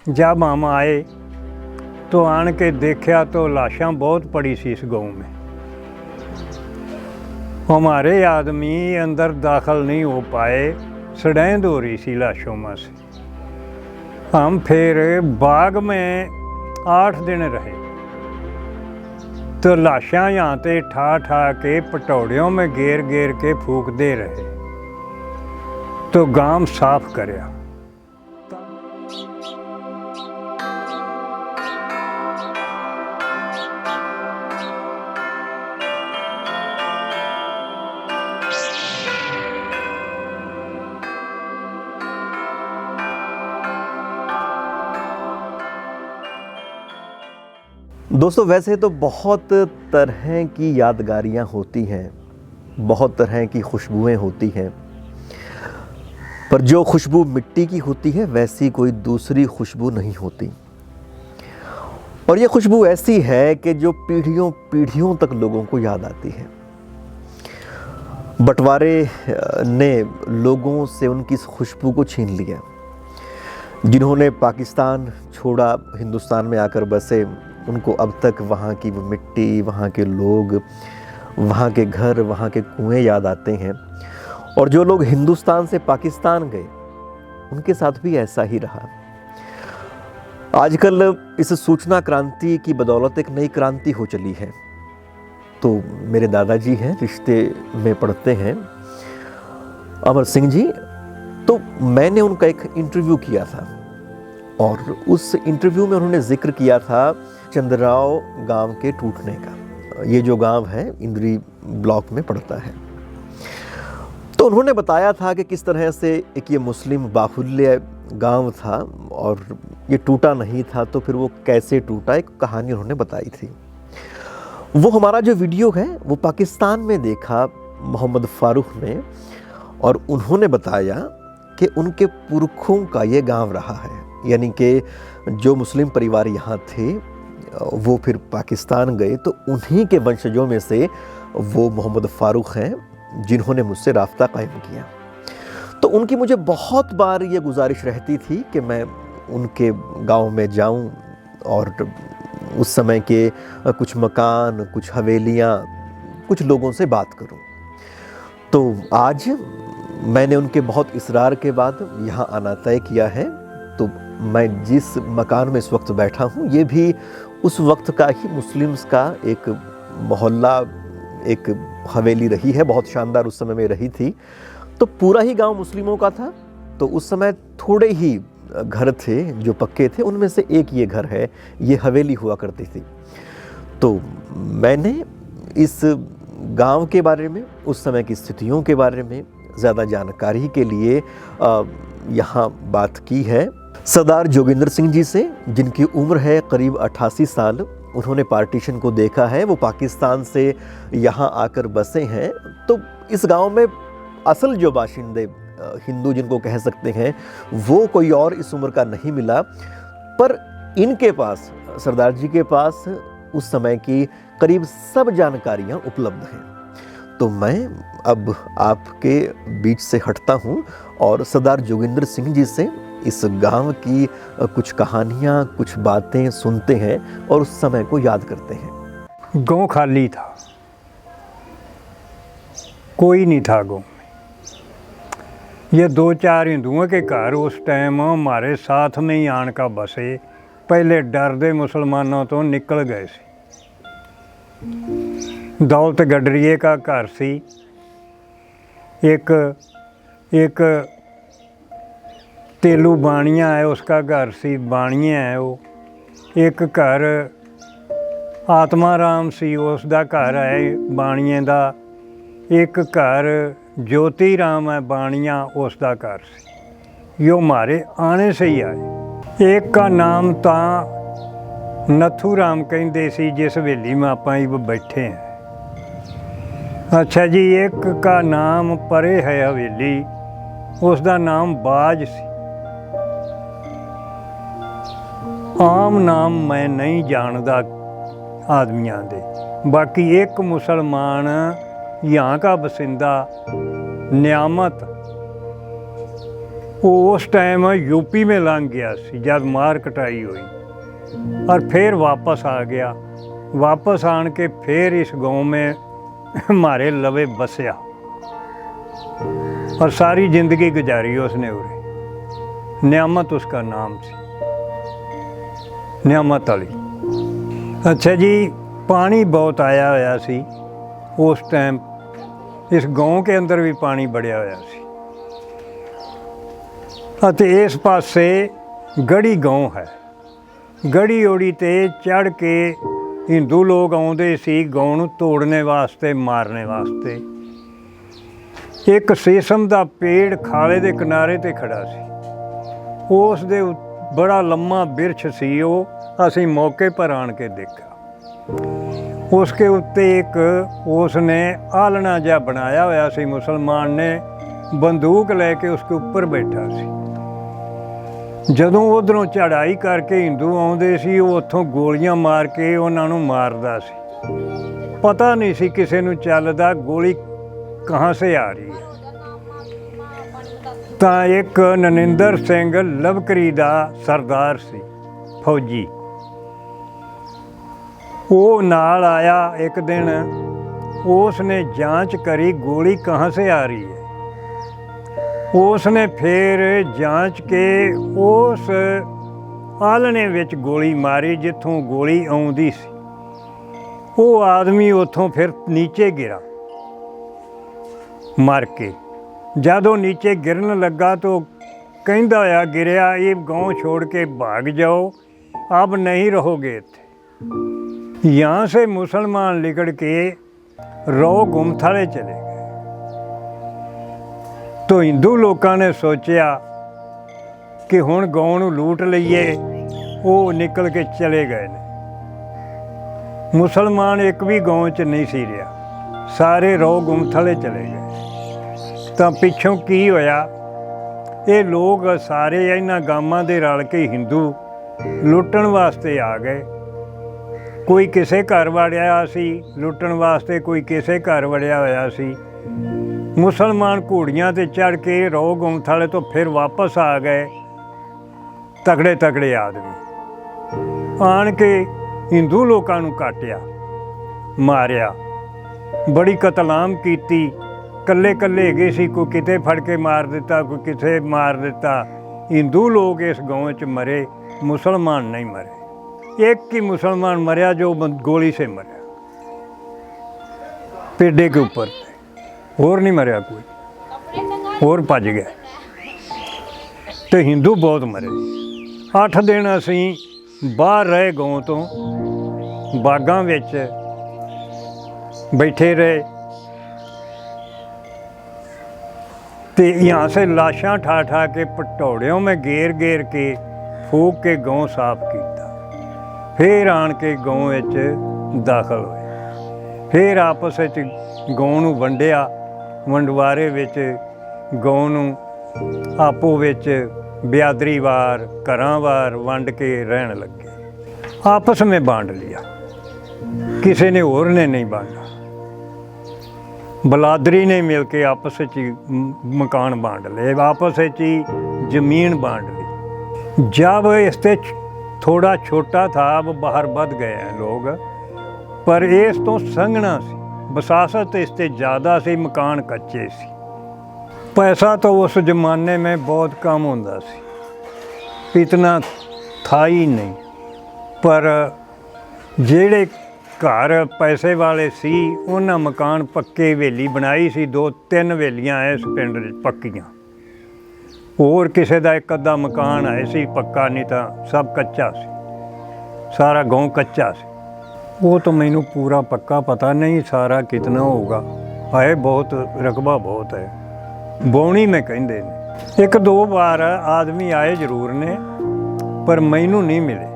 जब हम आए तो आन के देखा तो लाशां बहुत पड़ी सी इस गांव में। हमारे आदमी अंदर दाखिल नहीं हो पाए, सड़ैंद हो रही सी लाशों में से। हम फिर बाग में 8 दिन रहे तो लाशां यहाँ ते ठा ठा के पटौड़ियों में घेर घेर के फूकते रहे तो गांव साफ करया। दोस्तों, वैसे तो बहुत तरह की यादगारियाँ होती हैं, बहुत तरह की खुशबुएं होती हैं, पर जो खुशबू मिट्टी की होती है वैसी कोई दूसरी खुशबू नहीं होती। और ये खुशबू ऐसी है कि जो पीढ़ियों पीढ़ियों तक लोगों को याद आती है। बंटवारे ने लोगों से उनकी इस खुशबू को छीन लिया। जिन्होंने पाकिस्तान छोड़ा, हिंदुस्तान में आकर बसे, उनको अब तक वहाँ की वो मिट्टी, वहाँ के लोग, वहाँ के घर, वहाँ के कुएं याद आते हैं। और जो लोग हिंदुस्तान से पाकिस्तान गए, उनके साथ भी ऐसा ही रहा। आजकल इस सूचना क्रांति की बदौलत एक नई क्रांति हो चली है। तो मेरे दादाजी हैं, रिश्ते में पढ़ते हैं, अमर सिंह जी। तो मैंने उनका एक इंटरव्यू किया था और उस इंटरव्यू में उन्होंने जिक्र किया था चंद्राव गांव के टूटने का। ये जो गांव है इंद्री ब्लॉक में पड़ता है। तो उन्होंने बताया था कि किस तरह से एक ये मुस्लिम बाहुल्य गांव था और ये टूटा नहीं था, तो फिर वो कैसे टूटा, एक कहानी उन्होंने बताई थी। वो हमारा जो वीडियो है वो पाकिस्तान में देखा मोहम्मद फारूक ने, और उन्होंने बताया कि उनके पुरखों का ये गांव रहा है। यानी कि जो मुस्लिम परिवार यहाँ थे वो फिर पाकिस्तान गए, तो उन्हीं के वंशजों में से वो मोहम्मद फारूक हैं जिन्होंने मुझसे राब्ता कायम किया। तो उनकी मुझे बहुत बार ये गुजारिश रहती थी कि मैं उनके गांव में जाऊं और उस समय के कुछ मकान, कुछ हवेलियां, कुछ लोगों से बात करूं। तो आज मैंने उनके बहुत इसरार के बाद यहाँ आना तय किया है। तो मैं जिस मकान में इस वक्त बैठा हूँ, ये भी उस वक्त का ही मुस्लिम्स का एक मोहल्ला, एक हवेली रही है, बहुत शानदार उस समय में रही थी। तो पूरा ही गांव मुस्लिमों का था। तो उस समय थोड़े ही घर थे जो पक्के थे, उनमें से एक ये घर है, ये हवेली हुआ करती थी। तो मैंने इस गांव के बारे में, उस समय की स्थितियों के बारे में ज़्यादा जानकारी के लिए यहाँ बात की है सरदार जोगिंदर सिंह जी से, जिनकी उम्र है करीब 88 साल। उन्होंने पार्टीशन को देखा है, वो पाकिस्तान से यहाँ आकर बसे हैं। तो इस गांव में असल जो बाशिंदे, हिंदू जिनको कह सकते हैं, वो कोई और इस उम्र का नहीं मिला। पर इनके पास, सरदार जी के पास, उस समय की करीब सब जानकारियाँ उपलब्ध हैं। तो मैं अब आपके बीच से हटता हूँ और सरदार जोगिंदर सिंह जी से इस गांव की कुछ कहानियाँ, कुछ बातें सुनते हैं और उस समय को याद करते हैं। गांव खाली था, कोई नहीं था गांव में। ये 2-4 हिंदुओं के घर उस टाइम हमारे साथ में ही आन का बसे। पहले डरदे मुसलमानों तो निकल गए थे। दौलत गडरिए का घर सी, एक तेलू बाणिया है उसका घर सी, बाणिया है वो। एक घर आत्मा राम सी, उसका घर है बाणिए का। एक घर ज्योति राम है बाणिया, उसका घर सी। यो हमारे आने से ही आए। एक का नाम ता नथू राम कहते सी, जिस हवेली में आप बैठे हैं। अच्छा जी, एक का नाम परे है हवेली, उसका नाम बाज सी। आम नाम मैं नहीं जानता आदमियों दे। बाकी एक मुसलमान यहाँ का बसिंदा नियामत, वो उस टाइम यूपी में लंघ गया सी जब मार कटाई हुई, और फिर वापस आ गया। वापस आन के फिर इस गांव में हमारे लवे बसया और सारी ज़िंदगी गुजारी उसने उरे। नियामत उसका नाम सी, नियामत अली। अच्छा जी, पानी बहुत आया होया सी उस टाइम, इस गांव के अंदर भी पानी बढ़िया होया सी। ਅਤੇ ਇਸ ਪਾਸੇ ਗੜੀ ਗਾਉਂ ਹੈ। ਗੜੀ ਓੜੀ ਤੇ ਚੜ ਕੇ ਹਿੰਦੂ ਲੋਕ ਆਉਂਦੇ ਸੀ ਗਾਉਂ ਨੂੰ ਤੋੜਨੇ ਵਾਸਤੇ, ਮਾਰਨੇ ਵਾਸਤੇ। ਇੱਕ ਸੀਸਮ ਦਾ ਪੇੜ ਖਾਲੇ ਦੇ ਕਿਨਾਰੇ ਤੇ ਖੜਾ ਸੀ। ਉਸ ਦੇ ਬੜਾ ਲੰਮਾ ਬਿਰਛ ਸੀ ਉਹ, ਅਸੀਂ ਮੌਕੇ ਪਰ ਆਣ ਕੇ ਦੇਖਿਆ। ਉਸਕੇ ਉੱਤੇ ਇੱਕ ਉਸਨੇ ਆਲਣਾ ਜਿਹਾ ਬਣਾਇਆ ਹੋਇਆ ਸੀ, ਮੁਸਲਮਾਨ ਨੇ ਬੰਦੂਕ ਲੈ ਕੇ ਉਸਕੇ ਉੱਪਰ ਬੈਠਾ ਸੀ। ਜਦੋਂ ਉਧਰੋਂ ਚੜ੍ਹਾਈ ਕਰਕੇ ਹਿੰਦੂ ਆਉਂਦੇ ਸੀ, ਉਹ ਉੱਥੋਂ ਗੋਲੀਆਂ ਮਾਰ ਕੇ ਉਹਨਾਂ ਨੂੰ ਮਾਰਦਾ ਸੀ। ਪਤਾ ਨਹੀਂ ਸੀ ਕਿਸੇ ਨੂੰ ਚੱਲਦਾ ਗੋਲੀ ਕਹਾਂ ਸੇ ਆ ਰਹੀ ਹੈ। ਤਾਂ ਇੱਕ ਨਰਿੰਦਰ ਸਿੰਘ ਲਵਕਰੀ ਦਾ ਸਰਦਾਰ ਸੀ, ਫੌਜੀ, ਉਹ ਨਾਲ ਆਇਆ ਇੱਕ ਦਿਨ। ਉਸ ਨੇ ਜਾਂਚ ਕਰੀ ਗੋਲੀ ਕਹਾਂ ਸੇ ਆ ਰਹੀ है। उसने फिर जांच के उस आलने विच गोली मारी जिथों गोली आउंदी सी। वो आदमी उथों फिर नीचे गिरा मर के। जदों नीचे गिरन लगा तो कहंदा होया गिरिया, ये गांव छोड़ के भाग जाओ, अब नहीं रहोगे इत्थे। यहाँ से मुसलमान लिकड़ के रो गुमथाले चले गए। तो हिंदू लोगों ने सोचा कि हुण गांव नूं लूट लईए, वो निकल के चले गए ने। मुसलमान एक भी गांव च नहीं सी रहा, सारे रो गुमथले चले गए। तो पिछों की होया, ये लोग सारे इन्हां गांवां दे रल के हिंदू लुटण वास्ते आ गए। कोई किसे घर वड़िया सी लुटण वास्ते, कोई किसे घर वड़िया होया सी। मुसलमान घोड़ियां ते चढ़ के रो गुमथाले तो फिर वापस आ गए, तगड़े तगड़े आदमी आन के हिंदू लोगों नूं काटिया, मारिया, बड़ी कतलाम कीती। कल्ले कल्ले हैगे सी, कोई किते फड़ के मार दिता, कोई किते मार दिता। हिंदू लोग इस गांव च मरे, मुसलमान नहीं मरे। एक ही मुसलमान मरिया जो गोली से मरिया, पेड़े के ऊपर, होर नहीं मरिया कोई, होर भज गया। तो हिंदू बहुत मरे। 8 दिन असीं बाहर रहे, गांव तो बागां विच बैठे रहे। तो यहाँ से लाशां ठा ठा के पटौड़ियों में घेर घेर के फूक के गांव साफ किया। फिर आन के गांव विच दाखल होए। फिर आपस विच गांव नूं वंडिया, वंडवारे विच गांव नूं आपो विच बियादरीवार घरांवार वंड के रहन लगे। आपस में बांट लिया, किसी ने होर ने नहीं बांटा। बलादरी ने मिल के आपस में ही मकान बांट लिए, आपस में ही जमीन बांट ली। जब इससे थोड़ा छोटा था, अब बाहर बढ़ गए हैं लोग, पर इस तो संघना सी, बसासत इससे ज़्यादा सी, मकान कच्चे सी। पैसा तो उस जमाने में बहुत कम होंदा सी, इतना था ही नहीं। पर जेड़े घर पैसे वाले सी, उन्हां मकान पक्के हवेली बनाई सी। 2-3 हवेलियां इस पिंड पक्कियां, होर किसी का एक अद्धा मकान है सी पक्का, नहीं तो सब कच्चा सी, सारा गांव कच्चा सी। वो तो मैनू पूरा पक्का पता नहीं सारा कितना होगा, है बहुत, रकबा बहुत है। बौनी में कहते हैं। 1-2 बार आदमी आए जरूर ने, पर मैनू नहीं मिले।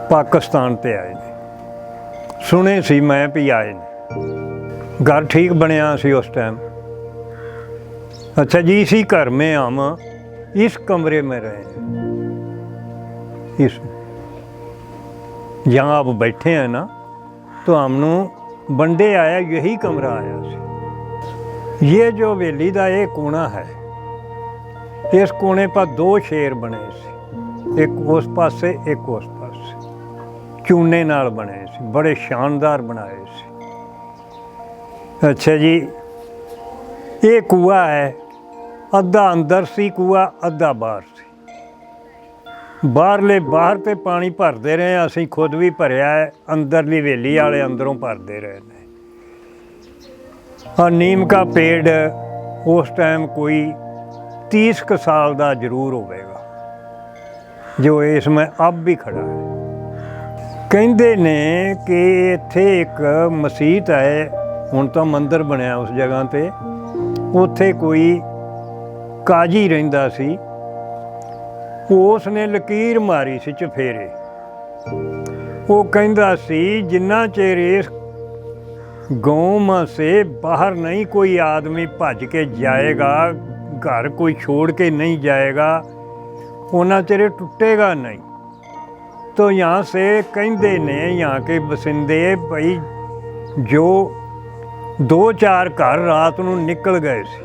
पाकिस्तान ते आए ने, सुने सी मैं भी आए ने। घर ठीक बनया सी उस टाइम। अच्छा जी, इसी घर में हम इस कमरे में रहे, इस जहाँ आप बैठे हैं ना, तो हमनों बंडे आया, यही कमरा आया सी। ये जो हवेली का ये कोना है, ਇਸ ਕੋਨੇ ਪਾ ਦੋ ਸ਼ੇਰ ਬਣੇ ਸੀ, ਇੱਕ ਉਸ ਪਾਸੇ ਇੱਕ ਉਸ ਪਾਸੇ, ਚੂਨੇ ਨਾਲ ਬਣੇ ਸੀ, ਬੜੇ ਸ਼ਾਨਦਾਰ ਬਣਾਏ ਸੀ। ਅੱਛਾ ਜੀ, ਇਹ ਕੂਆ ਹੈ, ਅੱਧਾ ਅੰਦਰ ਸੀ ਕੂਆ, ਅੱਧਾ ਬਾਹਰ ਸੀ। ਬਾਹਰ ਤੇ ਪਾਣੀ ਭਰਦੇ ਰਹੇ, ਅਸੀਂ ਖੁਦ ਵੀ ਭਰਿਆ ਹੈ, ਅੰਦਰਲੀ ਹਵੇਲੀ ਵਾਲੇ ਅੰਦਰੋਂ ਭਰਦੇ ਰਹੇ ਨੇ। और नीम का पेड़ उस टाइम कोई 30 क साल का जरूर होगा, जो इसमें अब भी खड़ा है। कहते ने कि इत्थे एक मसीत है, हुण तो मंदिर बनया उस जगह पे, उत्थे कोई काजी रहिंदा सी, उसने लकीर मारी सी चफेरे। वो कहंदा सी जिन्ना चेर इस गाँव से बाहर नहीं कोई आदमी भज के जाएगा, घर कोई छोड़ के नहीं जाएगा, उन्ना चेर टूटेगा नहीं। तो यहाँ से कहते ने यहाँ के बसिंदे भाई जो 2-4 घर रात को निकल गए सी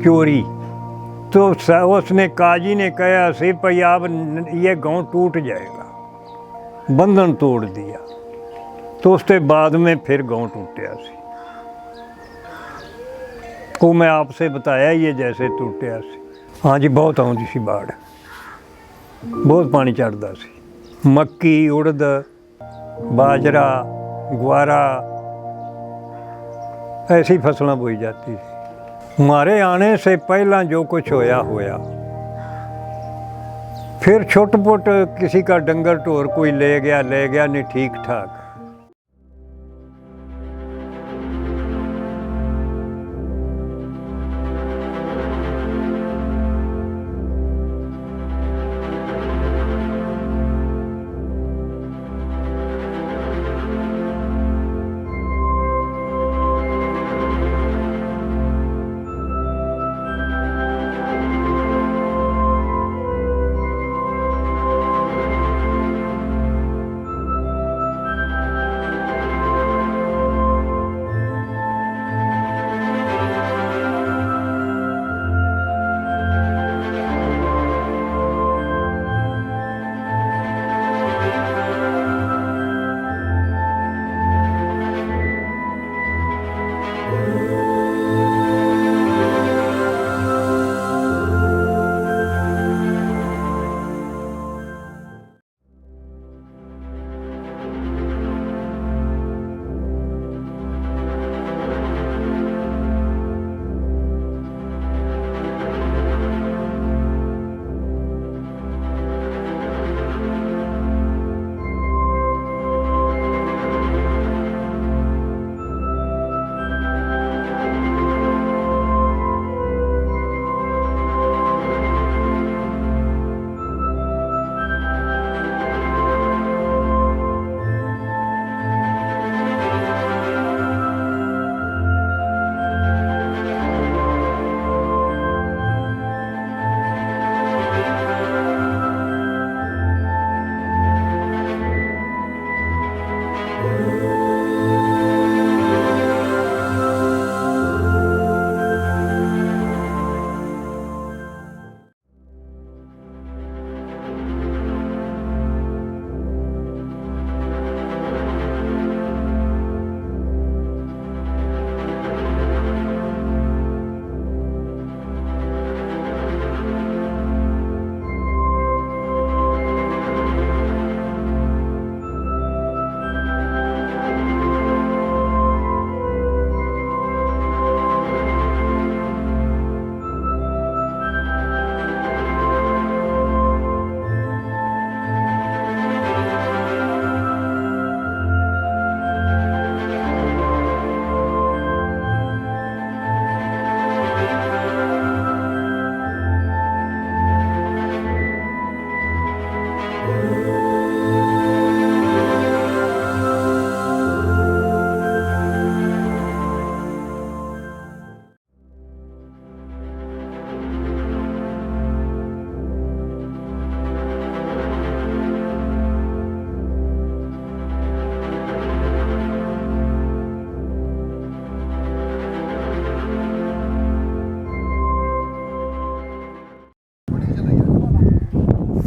चोरी, तो उसने काजी ने कहा सी भाई अब ये गाँव टूट जाएगा, बंधन तोड़ दिया। तो उसके बाद में फिर गाँव टूटा सी। वो मैं आपसे बताया ये जैसे टूटा सी। हाँ जी, बहुत आउंदी सी बाढ़, बहुत पानी चढ़ता सी। मक्की, उड़द, बाजरा, ग्वारा, ऐसी फसलें बोई जाती थी। हमारे आने से पहला जो कुछ होया, फिर छोट पुट किसी का डंगर ढोर कोई ले गया नहीं, ठीक ठाक।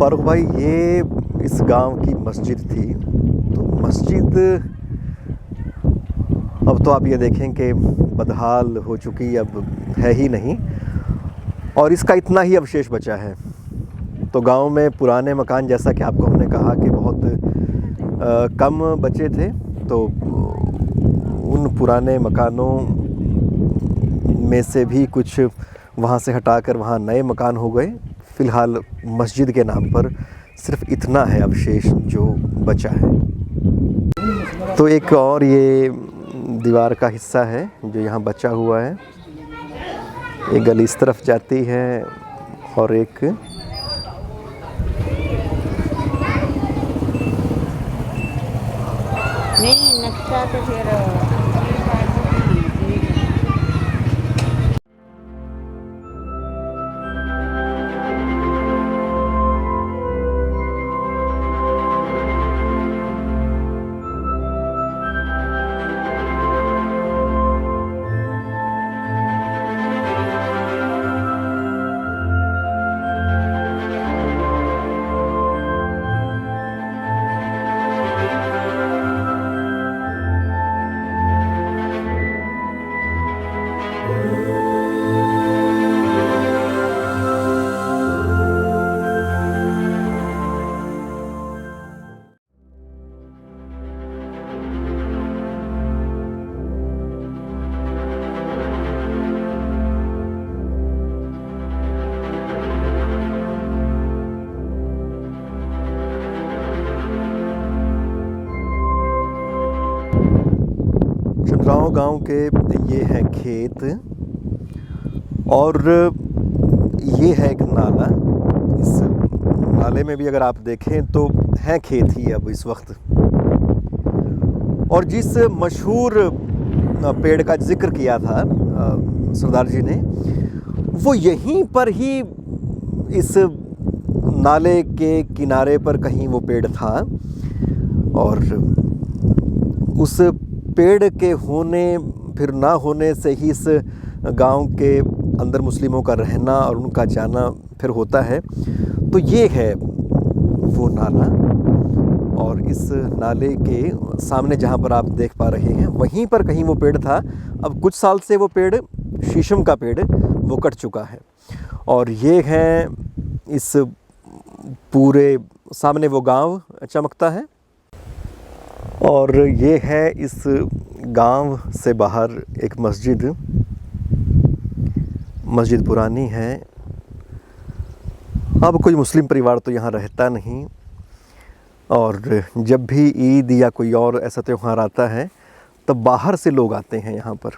फारूक भाई, ये इस गांव की मस्जिद थी। तो मस्जिद अब तो आप ये देखें कि बदहाल हो चुकी, अब है ही नहीं, और इसका इतना ही अवशेष बचा है। तो गांव में पुराने मकान, जैसा कि आपको हमने कहा कि बहुत कम बचे थे, तो उन पुराने मकानों में से भी कुछ वहाँ से हटाकर वहाँ नए मकान हो गए। फ़िलहाल मस्जिद के नाम पर सिर्फ इतना है अवशेष जो बचा है। तो एक और ये दीवार का हिस्सा है जो यहाँ बचा हुआ है। एक गली इस तरफ जाती है और एक नहीं नक्शा तो फिर चंद्राव गांव के ये हैं खेत, और ये है एक नाला। इस नाले में भी अगर आप देखें तो हैं खेत ही अब इस वक्त। और जिस मशहूर पेड़ का जिक्र किया था सरदार जी ने, वो यहीं पर ही इस नाले के किनारे पर कहीं वो पेड़ था। और उस पेड़ के होने फिर ना होने से ही इस गांव के अंदर मुस्लिमों का रहना और उनका जाना फिर होता है। तो ये है वो नाला, और इस नाले के सामने जहाँ पर आप देख पा रहे हैं, वहीं पर कहीं वो पेड़ था। अब कुछ साल से वो पेड़, शीशम का पेड़, वो कट चुका है। और ये है इस पूरे सामने वो गांव चमकता है, और ये है इस गांव से बाहर एक मस्जिद। मस्जिद पुरानी है। अब कोई मुस्लिम परिवार तो यहाँ रहता नहीं, और जब भी ईद या कोई और ऐसा त्यौहार आता है तब बाहर से लोग आते हैं यहाँ पर।